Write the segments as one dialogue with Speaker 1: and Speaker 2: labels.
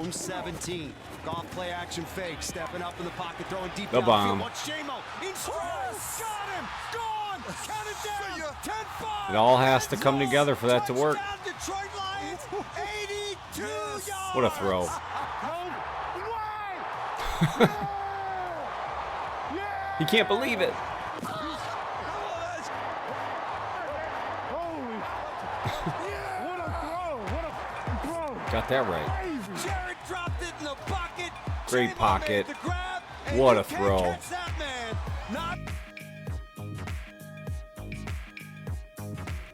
Speaker 1: home 17. Golf play action fake, stepping up in the pocket, throwing deep
Speaker 2: The
Speaker 1: downfield.
Speaker 2: bomb.
Speaker 1: Watch J-Mo. In stress. Got him. Gone. Count it down. 10-5.
Speaker 2: It all has to come together for that to work.
Speaker 1: Touchdown, Detroit Lions. 82 yards.
Speaker 2: What a throw. He can't believe it. Got that right.
Speaker 1: Jared dropped it in the pocket.
Speaker 2: Great
Speaker 1: J-Mo
Speaker 2: pocket.
Speaker 1: made the grab, and
Speaker 2: What
Speaker 1: you
Speaker 2: a
Speaker 1: can't
Speaker 2: throw.
Speaker 1: catch that man. Not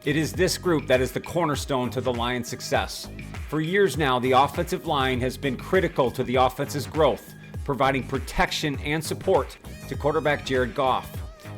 Speaker 2: It is this group that is the cornerstone to the Lions' success. For years now, the offensive line has been critical to the offense's growth, providing protection and support to quarterback Jared Goff.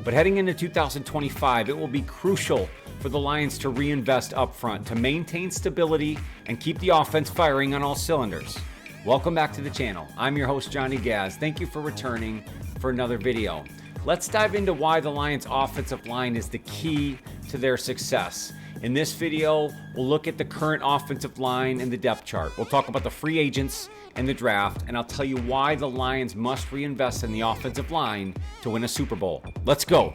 Speaker 2: But heading into 2025, it will be crucial for the Lions to reinvest up front to maintain stability and keep the offense firing on all cylinders. Welcome back to the channel. I'm your host, Johnny Gaz. Thank you for returning for another video. Let's dive into why the Lions' offensive line is the key to their success. In this video, we'll look at the current offensive line and the depth chart. We'll talk about the free agents and the draft, and I'll tell you why the Lions must reinvest in the offensive line to win a Super Bowl. Let's go.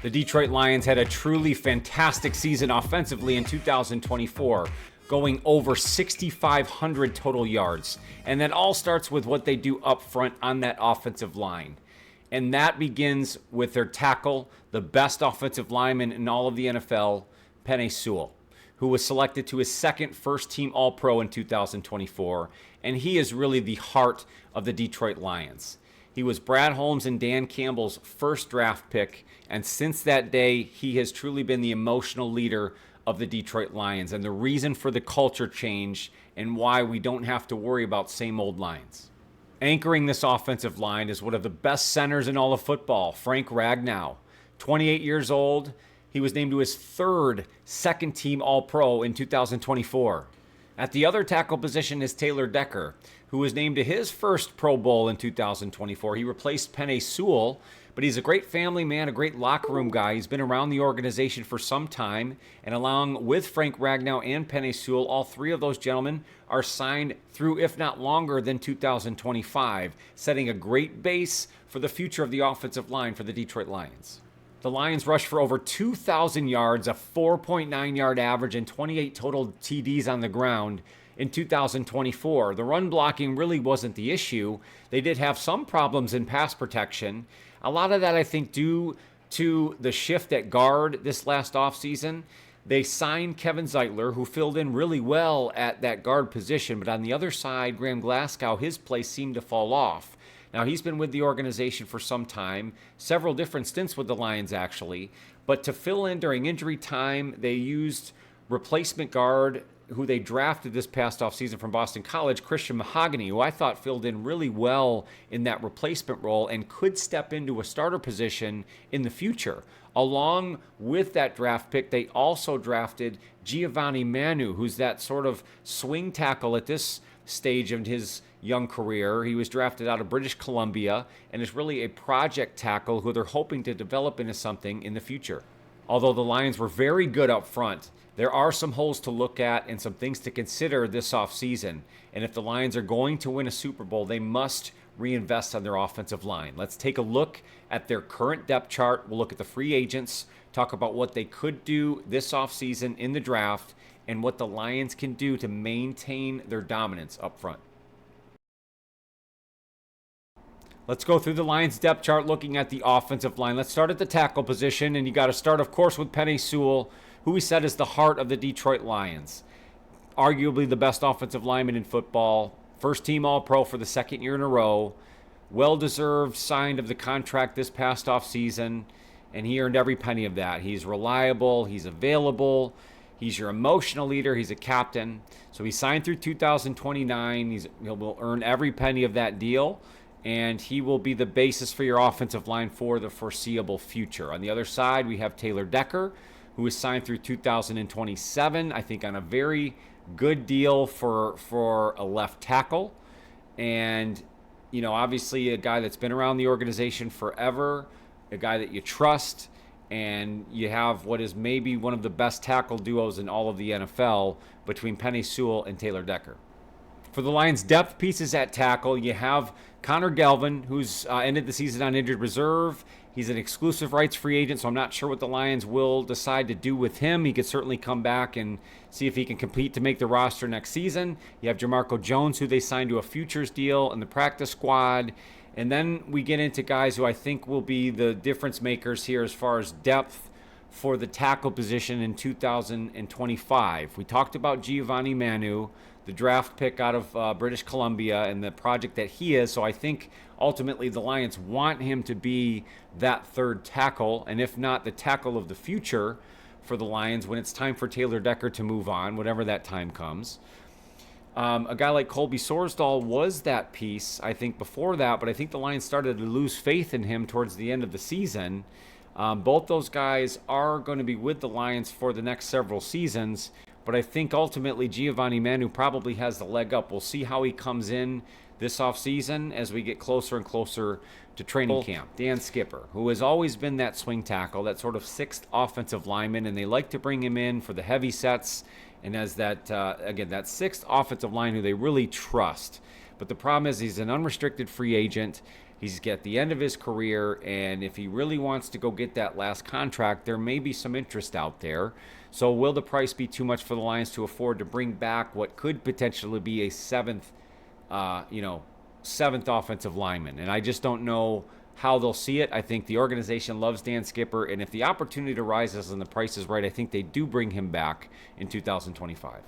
Speaker 2: The Detroit Lions had a truly fantastic season offensively in 2024, going over 6,500 total yards. And that all starts with what they do up front on that offensive line. And that begins with their tackle, the best offensive lineman in all of the NFL, Penei Sewell, who was selected to his second first-team All-Pro in 2024. And he is really the heart of the Detroit Lions. He was Brad Holmes and Dan Campbell's first draft pick, and since that day, he has truly been the emotional leader of the Detroit Lions and the reason for the culture change and why we don't have to worry about same old Lions. Anchoring this offensive line is one of the best centers in all of football, Frank Ragnow. 28 years old, he was named to his third second-team All-Pro in 2024. At the other tackle position is Taylor Decker, who was named to his first Pro Bowl in 2024. He replaced Penei Sewell, but he's a great family man, a great locker room guy. He's been around the organization for some time, and along with Frank Ragnow and Penei Sewell, all three of those gentlemen are signed through, if not longer than 2025, setting a great base for the future of the offensive line for the Detroit Lions. The Lions rushed for over 2,000 yards, a 4.9-yard average, and 28 total TDs on the ground in 2024. The run blocking really wasn't the issue. They did have some problems in pass protection. A lot of that, I think, due to the shift at guard this last offseason. They signed Kevin Zeitler, who filled in really well at that guard position. But on the other side, Graham Glasgow, his place seemed to fall off. Now, he's been with the organization for some time, several different stints with the Lions, actually. But to fill in during injury time, they used replacement guard who they drafted this past offseason from Boston College, Christian Mahogany, who I thought filled in really well in that replacement role and could step into a starter position in the future. Along with that draft pick, they also drafted Giovanni Manu, who's that sort of swing tackle at this stage of his young career. He was drafted out of British Columbia and is really a project tackle who they're hoping to develop into something in the future. Although the Lions were very good up front, there are some holes to look at and some things to consider this offseason. And if the Lions are going to win a Super Bowl, they must reinvest on their offensive line. Let's take a look at their current depth chart. We'll look at the free agents, talk about what they could do this offseason in the draft, and what the Lions can do to maintain their dominance up front. Let's go through the Lions depth chart looking at the offensive line. Let's start at the tackle position, and you got to start, of course, with Penei Sewell, who we said is the heart of the Detroit Lions. Arguably the best offensive lineman in football. First team All-Pro for the second year in a row. Well-deserved, signed of the contract this past offseason, and he earned every penny of that. He's reliable, he's available, he's your emotional leader, he's a captain. So he signed through 2029. He will earn every penny of that deal, and he will be the basis for your offensive line for the foreseeable future. On the other side, we have Taylor Decker, who is signed through 2027, I think on a very good deal for a left tackle. And, you know, obviously a guy that's been around the organization forever, a guy that you trust, and you have what is maybe one of the best tackle duos in all of the NFL between Penei Sewell and Taylor Decker. For the Lions' depth pieces at tackle, you have Connor Galvin, who's ended the season on injured reserve. He's an exclusive rights free agent, so I'm not sure what the Lions will decide to do with him. He could certainly come back and see if he can compete to make the roster next season. You have Jamarco Jones, who they signed to a futures deal in the practice squad. And then we get into guys who I think will be the difference makers here as far as depth for the tackle position in 2025. We talked about Giovanni Manu, the draft pick out of British Columbia, and the project that he is. So I think ultimately the Lions want him to be that third tackle, and if not the tackle of the future for the Lions when it's time for Taylor Decker to move on, whatever that time comes. A guy like Colby Sorsdahl was that piece, I think, before that, but I think the Lions started to lose faith in him towards the end of the season. Both those guys are going to be with the Lions for the next several seasons, but I think ultimately Giovanni Manu probably has the leg up. We'll see how he comes in this offseason as we get closer and closer to training camp. Dan Skipper, who has always been that swing tackle, that sort of sixth offensive lineman, and they like to bring him in for the heavy sets and as that, again, that sixth offensive line who they really trust. But the problem is he's an unrestricted free agent. He's at the end of his career, and if he really wants to go get that last contract, there may be some interest out there. So will the price be too much for the Lions to afford to bring back what could potentially be a seventh offensive lineman? And I just don't know how they'll see it. I think the organization loves Dan Skipper, and if the opportunity arises and the price is right, I think they do bring him back in 2025.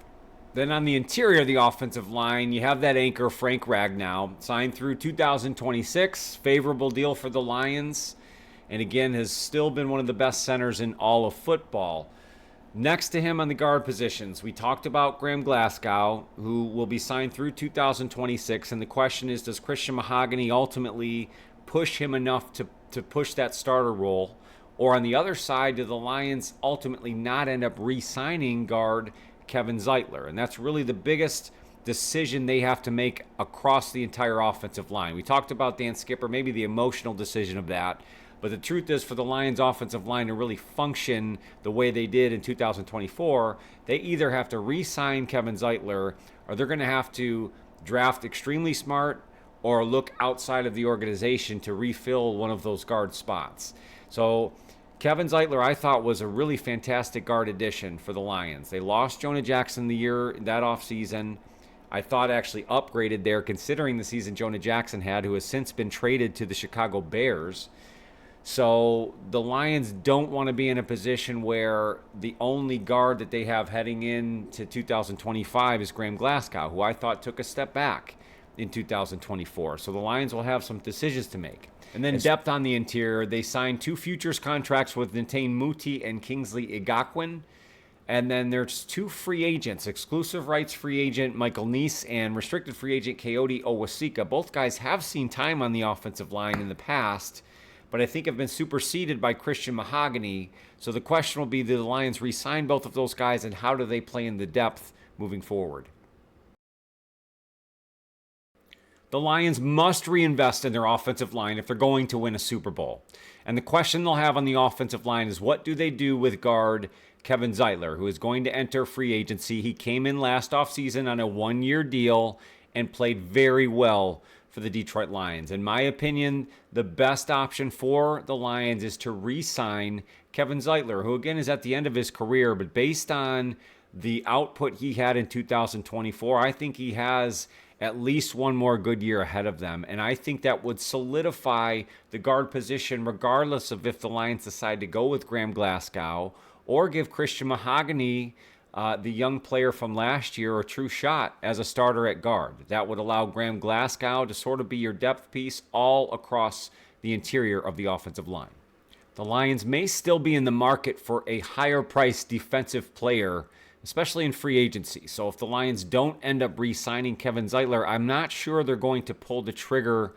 Speaker 2: Then on the interior of the offensive line, you have that anchor, Frank Ragnow, signed through 2026. Favorable deal for the Lions, and again, has still been one of the best centers in all of football. Next to him on the guard positions, we talked about Graham Glasgow, who will be signed through 2026, and the question is, does Christian Mahogany ultimately push him enough to push that starter role? Or on the other side, do the Lions ultimately not end up re-signing guard Kevin Zeitler? And that's really the biggest decision they have to make across the entire offensive line. We talked about Dan Skipper, maybe the emotional decision of that. But the truth is, for the Lions offensive line to really function the way they did in 2024, they either have to re-sign Kevin Zeitler or they're going to have to draft extremely smart or look outside of the organization to refill one of those guard spots. So Kevin Zeitler, I thought, was a really fantastic guard addition for the Lions. They lost Jonah Jackson the year that offseason. I thought actually upgraded there considering the season Jonah Jackson had, who has since been traded to the Chicago Bears. So the Lions don't want to be in a position where the only guard that they have heading into 2025 is Graham Glasgow, who I thought took a step back in 2024. So the Lions will have some decisions to make. And then depth on the interior, they signed 2 futures contracts with Netane Muti and Kingsley Igakwen. And then there's 2 free agents, exclusive rights free agent Michael Neese and restricted free agent Coyote Owasika. Both guys have seen time on the offensive line in the past, but I think have been superseded by Christian Mahogany. So the question will be, do the Lions re-sign both of those guys, and how do they play in the depth moving forward? The Lions must reinvest in their offensive line if they're going to win a Super Bowl. And the question they'll have on the offensive line is, what do they do with guard Kevin Zeitler, who is going to enter free agency? He came in last offseason on a 1-year deal and played very well for the Detroit Lions. In my opinion, the best option for the Lions is to re-sign Kevin Zeitler, who again is at the end of his career, but based on the output he had in 2024, I think he has at least one more good year ahead of them. And I think that would solidify the guard position regardless of if the Lions decide to go with Graham Glasgow or give Christian Mahogany, the young player from last year, a true shot as a starter at guard. That would allow Graham Glasgow to sort of be your depth piece all across the interior of the offensive line. The Lions may still be in the market for a higher priced defensive player, especially in free agency. So if the Lions don't end up re-signing Kevin Zeitler, I'm not sure they're going to pull the trigger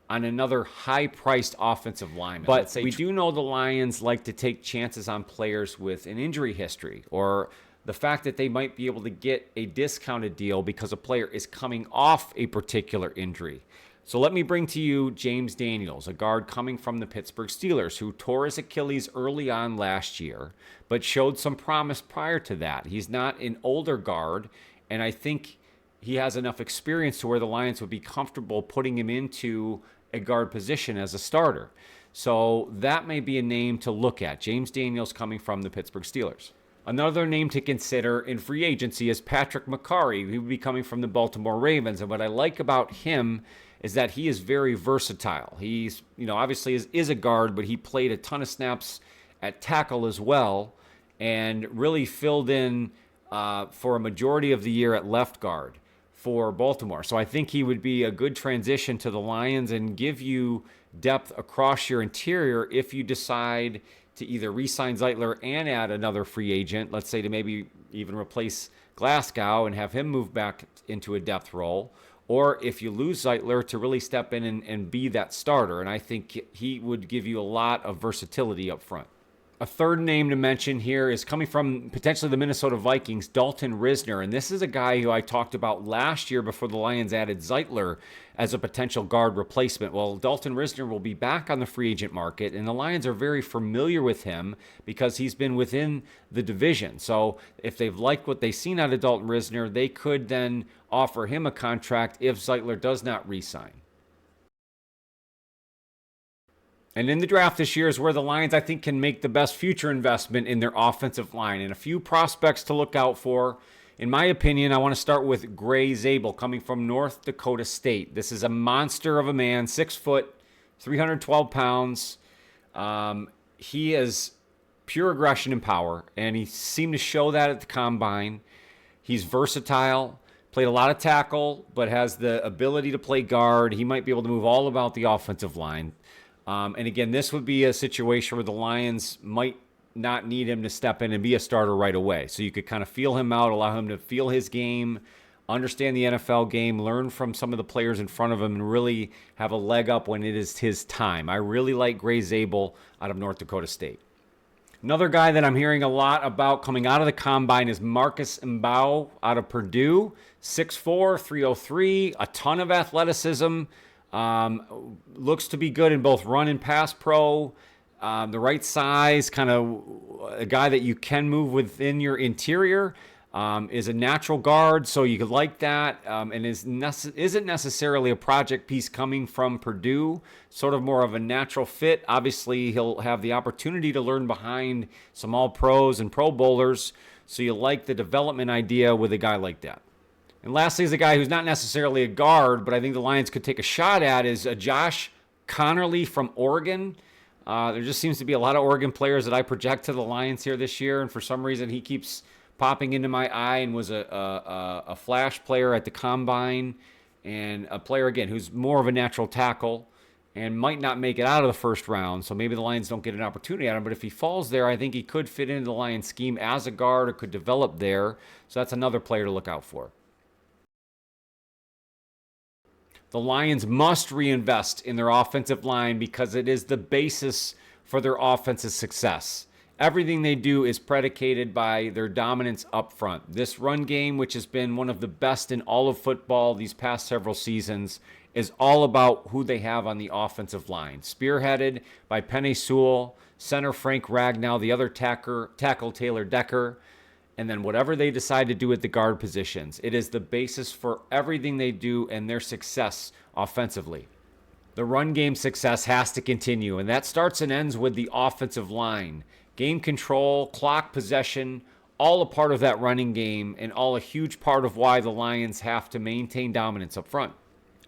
Speaker 2: on another high-priced offensive lineman. But we do know the Lions like to take chances on players with an injury history, or the fact that they might be able to get a discounted deal because a player is coming off a particular injury. So let me bring to you James Daniels, a guard coming from the Pittsburgh Steelers, who tore his Achilles early on last year, but showed some promise prior to that. He's not an older guard, and I think he has enough experience to where the Lions would be comfortable putting him into a guard position as a starter. So that may be a name to look at. James Daniels coming from the Pittsburgh Steelers. Another name to consider in free agency is Patrick McCarry. He would be coming from the Baltimore Ravens. And what I like about him is that he is very versatile. He's, obviously is a guard, but he played a ton of snaps at tackle as well and really filled in for a majority of the year at left guard for Baltimore. So I think he would be a good transition to the Lions and give you depth across your interior if you decide to either re-sign Zeitler and add another free agent, let's say to maybe even replace Glasgow and have him move back into a depth role, or if you lose Zeitler to really step in and be that starter. And I think he would give you a lot of versatility up front. A third name to mention here is coming from potentially the Minnesota Vikings, Dalton Risner. And this is a guy who I talked about last year before the Lions added Zeitler as a potential guard replacement. Well, Dalton Risner will be back on the free agent market, and the Lions are very familiar with him because he's been within the division. So if they've liked what they've seen out of Dalton Risner, they could then offer him a contract if Zeitler does not re-sign. And in the draft this year is where the Lions, I think, can make the best future investment in their offensive line. And a few prospects to look out for. In my opinion, I want to start with Gray Zabel coming from North Dakota State. This is a monster of a man, 6 foot, 312 pounds. He is pure aggression and power, and he seemed to show that at the combine. He's versatile, played a lot of tackle, but has the ability to play guard. He might be able to move all about the offensive line. And again, this would be a situation where the Lions might not need him to step in and be a starter right away. So you could kind of feel him out, allow him to feel his game, understand the NFL game, learn from some of the players in front of him, and really have a leg up when it is his time. I really like Gray Zabel out of North Dakota State. Another guy that I'm hearing a lot about coming out of the combine is Marcus Mbao out of Purdue, 6'4", 303, a ton of athleticism. Looks to be good in both run and pass pro. The right size, kind of a guy that you can move within your interior. Is a natural guard, so you could like that. And isn't necessarily a project piece coming from Purdue. Sort of more of a natural fit. Obviously, he'll have the opportunity to learn behind some all-pros and pro bowlers. So you like the development idea with a guy like that. And lastly is a guy who's not necessarily a guard, but I think the Lions could take a shot at is Josh Connerly from Oregon. There just seems to be a lot of Oregon players that I project to the Lions here this year, and for some reason he keeps popping into my eye and was a flash player at the combine, and a player, again, who's more of a natural tackle and might not make it out of the first round, so maybe the Lions don't get an opportunity at him. But if he falls there, I think he could fit into the Lions scheme as a guard or could develop there, so that's another player to look out for. The Lions must reinvest in their offensive line because it is the basis for their offensive success. Everything they do is predicated by their dominance up front. This run game, which has been one of the best in all of football these past several seasons, is all about who they have on the offensive line. Spearheaded by Penei Sewell, center Frank Ragnow, the other tackle Taylor Decker, and then whatever they decide to do at the guard positions. It is the basis for everything they do and their success offensively. The run game success has to continue, and that starts and ends with the offensive line. Game control, clock possession, all a part of that running game, and all a huge part of why the Lions have to maintain dominance up front.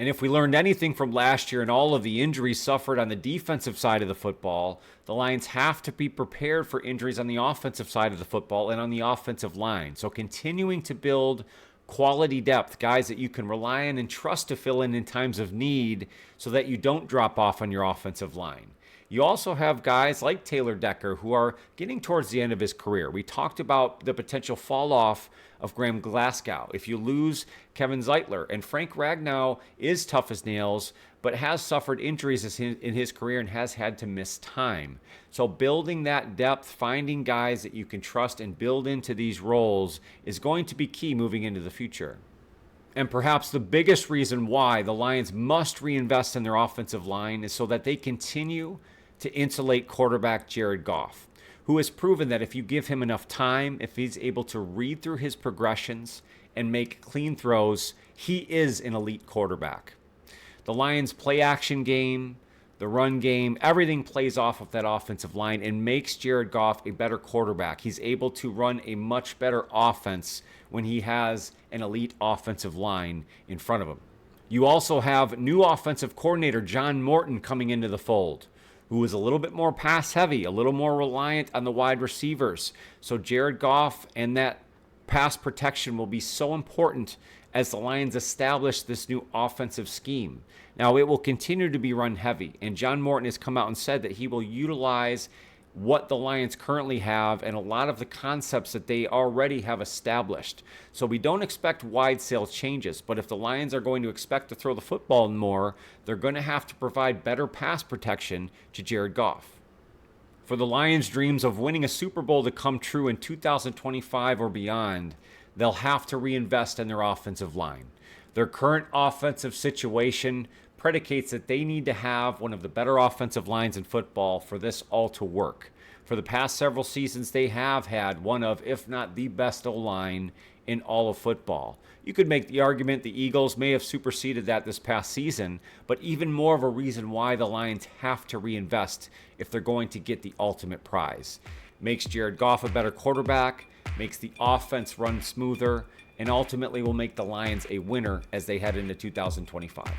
Speaker 2: And if we learned anything from last year and all of the injuries suffered on the defensive side of the football, the Lions have to be prepared for injuries on the offensive side of the football and on the offensive line. So continuing to build quality depth, guys that you can rely on and trust to fill in times of need so that you don't drop off on your offensive line. You also have guys like Taylor Decker who are getting towards the end of his career. We talked about the potential fall off of Graham Glasgow. If you lose Kevin Zeitler, and Frank Ragnow is tough as nails, but has suffered injuries in his career and has had to miss time. So building that depth, finding guys that you can trust and build into these roles is going to be key moving into the future. And perhaps the biggest reason why the Lions must reinvest in their offensive line is so that they continue to insulate quarterback Jared Goff, who has proven that if you give him enough time, if he's able to read through his progressions and make clean throws, he is an elite quarterback. The Lions' play action game, the run game, everything plays off of that offensive line and makes Jared Goff a better quarterback. He's able to run a much better offense when he has an elite offensive line in front of him. You also have new offensive coordinator John Morton coming into the fold, who is a little bit more pass heavy, a little more reliant on the wide receivers. So Jared Goff and that pass protection will be so important as the Lions establish this new offensive scheme. Now, it will continue to be run heavy, and John Morton has come out and said that he will utilize what the Lions currently have and a lot of the concepts that they already have established. So we don't expect wide sale changes, but if the Lions are going to expect to throw the football more, they're going to have to provide better pass protection to Jared Goff. For the Lions' dreams of winning a Super Bowl to come true in 2025 or beyond, they'll have to reinvest in their offensive line. Their current offensive situation predicates that they need to have one of the better offensive lines in football for this all to work. For the past several seasons, they have had one of, if not the best OLine in all of football. You could make the argument the Eagles may have superseded that this past season, but even more of a reason why the Lions have to reinvest if they're going to get the ultimate prize. Makes Jared Goff a better quarterback, makes the offense run smoother, and ultimately will make the Lions a winner as they head into 2025.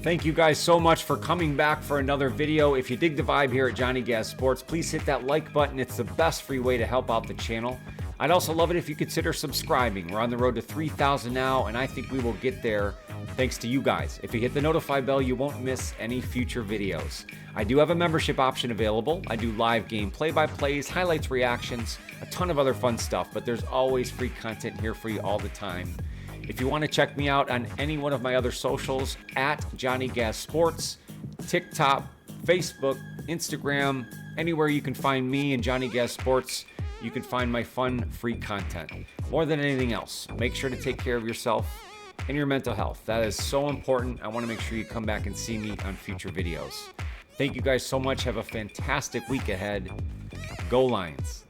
Speaker 2: Thank you guys so much for coming back for another video. If you dig the vibe here at Johnny Gas Sports, please hit that like button. It's the best free way to help out the channel. I'd also love it if you consider subscribing. We're on the road to 3,000 now, and I think we will get there thanks to you guys. If you hit the notify bell, you won't miss any future videos. I do have a membership option available. I do live game play-by-plays, highlights, reactions, a ton of other fun stuff, but there's always free content here for you all the time. If you want to check me out on any one of my other socials, at Johnny Gas Sports, TikTok, Facebook, Instagram, anywhere you can find me and Johnny Gas Sports, you can find my fun, free content. More than anything else, make sure to take care of yourself and your mental health. That is so important. I want to make sure you come back and see me on future videos. Thank you guys so much. Have a fantastic week ahead. Go Lions.